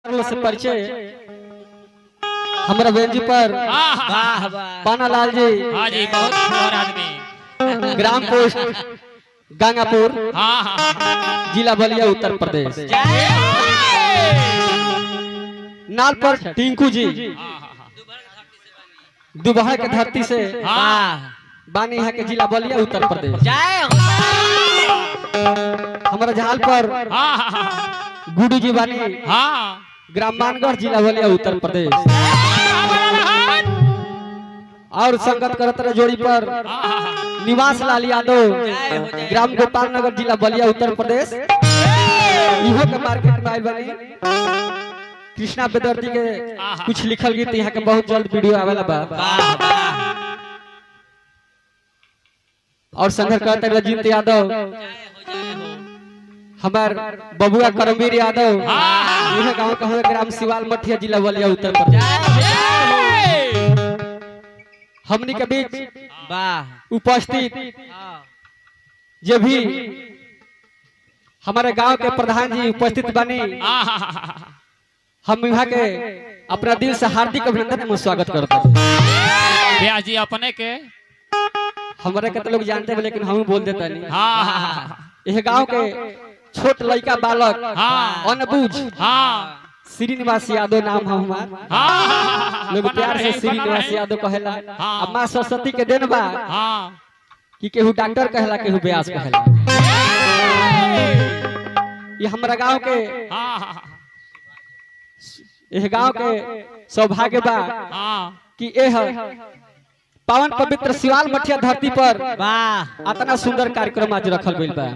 से परिचय हमारा बेंजी पर पानालाल जी। हाँ जी, बहुत प्यार आदमी। ग्राम पोस्ट गंगापुर, जिला बलिया, उत्तर प्रदेश। नाल पर टिंकू जी दुबहर के धरती से बानी है के जिला बलिया, उत्तर प्रदेश। हमारा झाल पर गुडू जी बानी, ग्राम मानगढ़, जिला बलिया, उत्तर प्रदेश। और संगत करत रहे जोड़ी पर निवास लाल यादव, ग्राम गोपाल नगर, जिला बलिया, उत्तर प्रदेश। इहो के मार्केट में आइल बानी। कृष्णा बेदर्दी के कुछ लिखल गीत यहाँ के बहुत जल्द वीडियो आवेला बा। और संघर्ष करते रजिंत यादव, हमार बबुआ करमवीर यादव, यह गांव का हमारे ग्राम सिवाल मठिया, जिला बलिया, उत्तर प्रदेश। हमनी के बीच उपस्थित जो भी हमारे गांव के प्रधान जी उपस्थित बनी, हम यहाँ के अपना दिल से हार्दिक अभिनंदन एवं स्वागत करते हैं। भैया जी अपने के हमारे के तो लोग जानते हैं, लेकिन हम बोल देते नहीं। यह गांव के छोट लड़का बालक अनबुझ श्रीनिवास यादव नाम है हमार। लोग प्यार से श्रीनिवास यादव कहेला। माँ सरस्वती के देन बा कि केहू डॉक्टर कहेला, केहू व्यास कहेला। ये हमारा गांव के यह गांव के सौभाग्य बा कि यह पावन पवित्र सिवाल मठिया धरती पर इतना सुंदर कार्यक्रम आज रखल गइल बा।